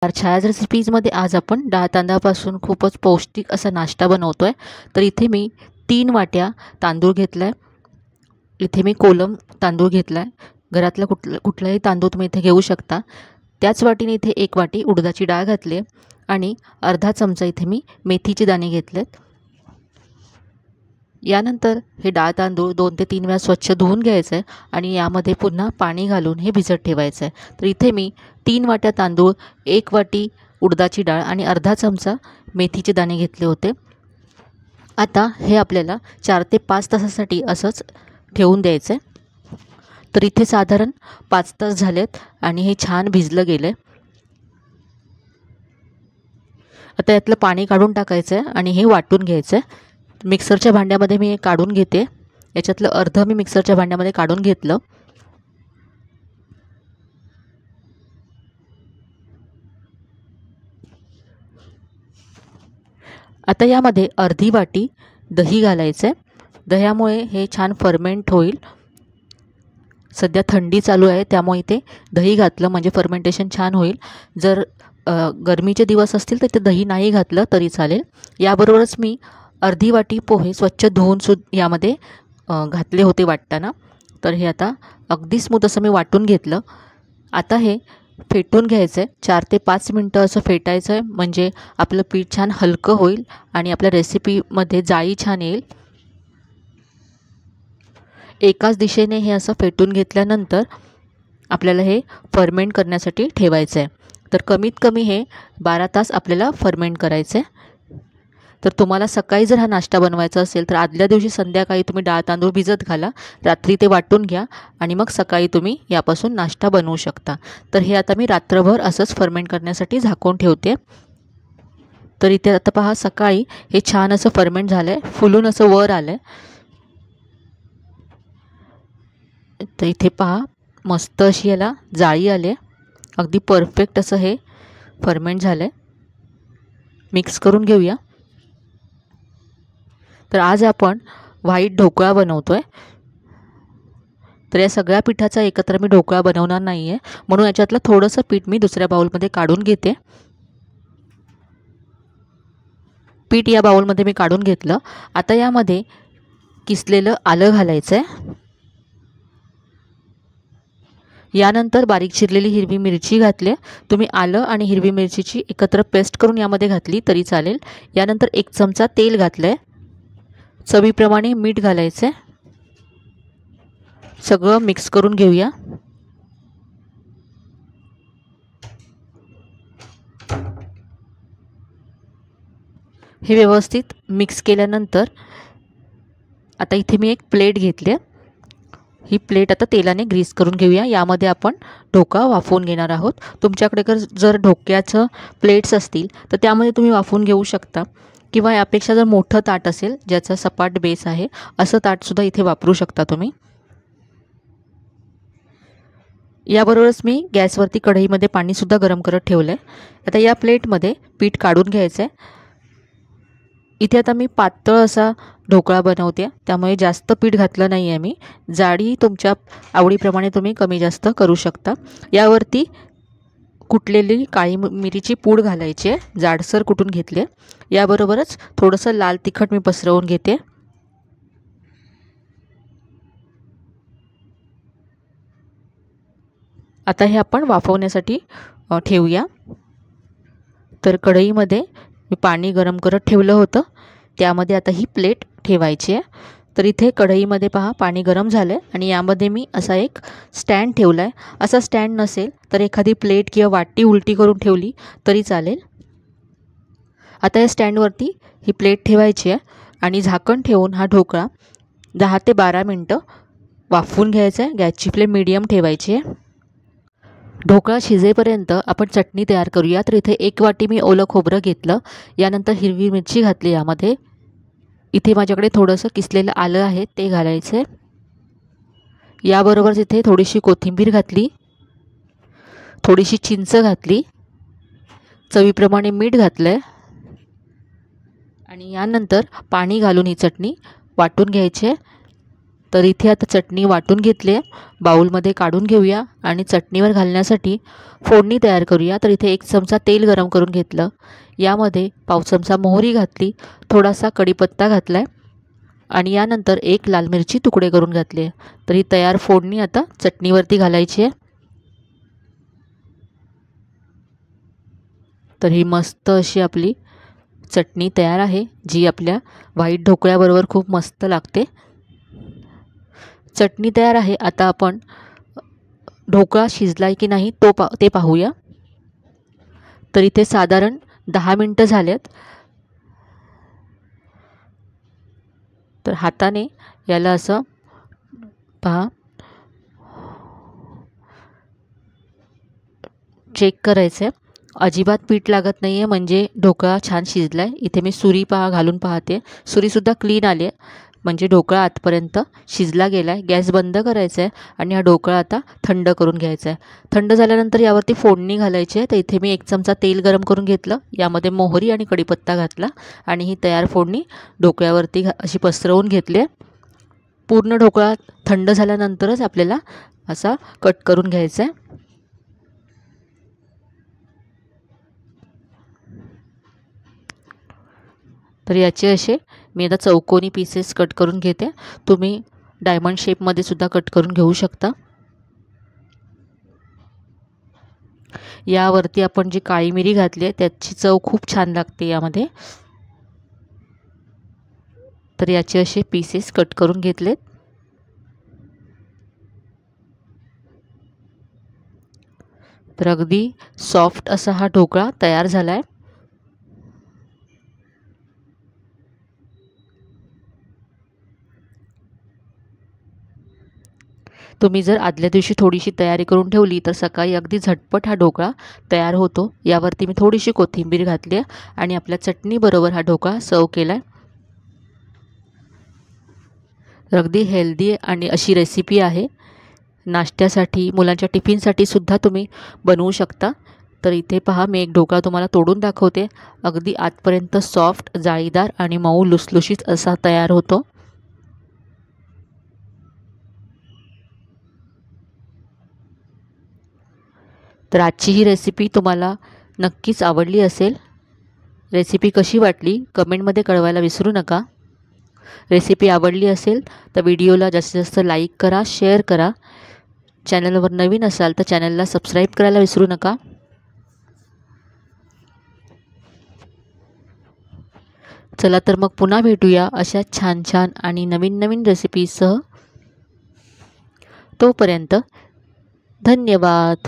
छायाच रेसिपीजमध्ये आज आपण डाळ तांदळापासून खूपच पौष्टिक असा नाश्ता बनवतो आहे. तर इथे मी 3 वाट्या तांदूळ घेतला आहे. इथे मी कोलम तांदूळ घेतला आहे. घरातला कुठलाही तांदूळ तुम्ही इथे घेऊ शकता. त्याच वाटीने इथे 1 वाटी उडदाची डाळ घातली आहे आणि अर्धा चमचा इथे मी मेथीचे दाणे घेतलेत. यानंतर हे डाळ तांदूळ 2 ते 3 वेळा स्वच्छ धुवून घ्यायचं आहे आणि यामध्ये पुन्हा पाणी घालून हे भिजत ठेवायचं आहे. तर इथे मी 3 वाट्या तांदूळ, 1 वाटी उडदाची डाळ आणि अर्धा चमचा मेथीचे दाणे घेतले होते. आता हे आपल्याला 4 ते 5 तासासाठी असंच ठेवून द्यायचं आहे. तर इथे साधारण 5 तास झालेत आणि हे छान भिजलं गेलं आहे. आता यातलं पाणी काढून टाकायचं आहे आणि हे वाटून घ्यायचं आहे. मिक्सरच्या भांड्यामध्ये मी काढून घेते. याच्यातलं अर्ध मी मिक्सरच्या भांड्यामध्ये काढून घेतलं. आता यामध्ये अर्धी वाटी दही घालायचं आहे. दह्यामुळे हे छान फर्मेंट होईल. सध्या थंडी चालू आहे त्यामुळे इथे दही घातलं म्हणजे फर्मेंटेशन छान होईल. जर गरमीचे दिवस असतील तर ते दही नाही घातलं तरी चालेल. याबरोबरच मी अर्धी वाटी पोहे स्वच्छ धुवून यामध्ये घातले होते वाटताना. तर हे आता अगदी स्मूथ असं मी वाटून घेतलं. आता हे फेटून घ्यायचं आहे. 4 ते 5 मिनटं असं फेटायचं आहे म्हणजे आपलं पीठ छान हलकं होईल आणि आपल्या रेसिपीमध्ये जाळी छान येईल. एकाच दिशेने हे असं फेटून घेतल्यानंतर आपल्याला हे फर्मेंट करण्यासाठी ठेवायचं आहे. तर कमीत कमी हे 12 तास आपल्याला फर्मेंट करायचं आहे. तर तुम्हाला सकाळी जर हा नाश्ता बनवायचा असेल तर आदल्या दिवशी संध्याकाळी तुम्ही डाळ तांदूळ भिजत घाला, रात्री ते वाटून घ्या आणि मग सकाळी तुम्ही यापासून नाश्ता बनवू शकता. तर हे आता मी रात्रभर असंच फर्मेंट करण्यासाठी झाकून ठेवते. तर इथे आता पहा सकाळी हे छान असं फर्मेंट झालं आहे, फुलून असं वर आलं आहे. तर इथे पहा मस्त अशी याला जाळी आली आहे. अगदी परफेक्ट असं हे फर्मेंट झालं आहे. मिक्स करून घेऊया. तर आज आपण व्हाईट ढोकळा बनवतो आहे. तर या सगळ्या पिठाचा एकत्र मी ढोकळा बनवणार नाही आहे, म्हणून याच्यातलं थोडंसं पीठ मी दुसऱ्या बाउलमध्ये काढून घेते. पीठ या बाउलमध्ये मी काढून घेतलं. आता यामध्ये किसलेलं आलं घालायचं आहे. यानंतर बारीक चिरलेली हिरवी मिरची घातली. तुम्ही आलं आणि हिरवी मिरचीची एकत्र पेस्ट करून यामध्ये घातली तरी चालेल. यानंतर 1 चमचा तेल घातलं आहे. चवीप्रमाणे मीठ घालायचं आहे. सगळं मिक्स करून घेऊया. हे व्यवस्थित मिक्स केल्यानंतर आता इथे मी एक प्लेट घेतली आहे. ही प्लेट आता तेलाने ग्रीस करून घेऊया. यामध्ये आपण ढोकळा वाफवून घेणार आहोत. तुमच्याकडे जर ढोक्याचं प्लेट्स असतील तर त्यामध्ये तुम्ही वाफवून घेऊ शकता किंवा यापेक्षा जर मोठं ताट असेल ज्याचा सपाट बेस आहे असं ताटसुद्धा इथे वापरू शकता तुम्ही. याबरोबरच मी गॅसवरती कढईमध्ये पाणीसुद्धा गरम करत ठेवलं आहे. आता या प्लेटमध्ये पीठ काढून घ्यायचं आहे. इथे आता मी पातळ असा ढोकळा बनवते त्यामुळे जास्त पीठ घातलं नाही आहे मी. जाडी तुमच्या आवडीप्रमाणे तुम्ही कमी जास्त करू शकता. यावरती कुटलेली काळी मिरीची पूड घालायची आहे, जाडसर कुटून घेतली आहे. याबरोबरच थोडंसं लाल तिखट मी पसरवून घेते. आता हे आपण वाफवण्यासाठी ठेवूया. तर कढईमध्ये मी पाणी गरम करत ठेवलं होतं, त्यामध्ये आता ही प्लेट ठेवायची आहे. तर इथे कढईमध्ये पहा पाणी गरम झालं आहे आणि यामध्ये मी असा एक स्टँड ठेवला आहे. असा स्टँड नसेल तर एखादी प्लेट किंवा वाटी उलटी करून ठेवली तरी चालेल. आता या स्टँडवरती ही प्लेट ठेवायची आहे आणि झाकण ठेवून हा ढोकळा 10 ते 12 मिनटं वाफवून घ्यायचा आहे. गॅसची फ्लेम मीडियम ठेवायची आहे. ढोकळा शिजेपर्यंत आपण चटणी तयार करूया. तर इथे 1 वाटी मी ओलं खोबरं घेतलं. यानंतर हिरवी मिरची घातली यामध्ये. इथे माझ्याकडे थोडंसं किसलेलं आलं आहे ते घालायचं आहे. याबरोबरच इथे थोडीशी कोथिंबीर घातली, थोडीशी चिंच घातली, चवीप्रमाणे मीठ घातलं आहे आणि यानंतर पाणी घालून ही चटणी वाटून घ्यायची आहे. तर इथे आता चटणी वाटून घेतली आहे, बाउलमध्ये काढून घेऊया आणि चटणीवर घालण्यासाठी फोडणी तयार करूया। तर इथे 1 चमचा तेल गरम करून घेतलं, यामध्ये पाव चमचा मोहरी घातली, थोडासा कढीपत्ता घातला आहे आणि यानंतर 1 लाल मिरची तुकडे करून घातले आहे। तर ही तयार फोडणी आता चटणीवरती घालायची आहे। तर ही मस्त अशी आपली चटणी तयार आहे, जी आपल्या व्हाईट ढोकळ्याबरोबर खूप मस्त लागते। चटणी तयार आहे। आता आपण ढोकळा शिजलाय की नाही ते पाहूया। तर इथे साधारण 10 मिनिटं झालेत। तर हाताने याला असं पहा चेक करायचं आहे, अजिबात पीठ लागत नाही आहे म्हणजे ढोकळा छान शिजला आहे। इथे मी सुरी घालून पाहते, सुरीसुद्धा क्लीन आली आहे म्हणजे ढोकळा आतपर्यंत शिजला गेला आहे। गॅस बंद करायचा आहे आणि हा ढोकळा आता थंड करून घ्यायचा आहे। थंड झाल्यानंतर यावरती फोडणी घालायची आहे। तर इथे मी 1 चमचा तेल गरम करून घेतलं, यामध्ये मोहरी आणि कढीपत्ता घातला आणि ही तयार फोडणी ढोकळ्यावरती अशी पसरवून घेतली आहे। पूर्ण ढोकळा थंड झाल्यानंतरच आपल्याला असा कट करून घ्यायचा आहे। तर याचे असे मी आता चौकोनी पीसेस कट करून घेते, तुम्ही डायमंड शेपमध्ये सुद्धा कट करून घेऊ शकता। यावरती आपण जी काळी मिरी घातली आहे त्याची चव खूप छान लागते यामध्ये। तर याचे असे पीसेस कट करून घेतलेत। तर अगदी सॉफ्ट असा हा ढोकळा तयार झाला आहे। तुम्ही जर आदल्या दिवशी थोडीशी तयारी करून ठेवली तर सकाळी अगदी झटपट हा ढोकळा तयार होतो। यावरती मी थोडीशी कोथिंबीर घातली आहे आणि आपल्या चटणीबरोबर हा ढोकळा सर्व केला आहे। अगदी हेल्दी आणि अशी रेसिपी आहे, नाश्त्यासाठी मुलांच्या टिफिनसाठी सुद्धा तुम्ही बनवू शकता। तर इथे पहा, मी एक ढोकळा तुम्हाला तोडून दाखवते, अगदी आतपर्यंत सॉफ्ट, जाळीदार आणि मऊ लुसलुशीत असा तयार होतो। तर आजची ही रेसिपी तुम्हाला नक्कीच आवडली असेल। रेसिपी कशी वाटली कमेंटमध्ये कळवायला विसरू नका। रेसिपी आवडली असेल तर व्हिडिओला जास्तीत जास्त लाईक करा, शेअर करा। चॅनलवर नवीन असाल तर चॅनलला सबस्क्राईब करायला विसरू नका। चला तर मग पुन्हा भेटूया अशा छान छान आणि नवीन नवीन रेसिपीसह। तोपर्यंत धन्यवाद।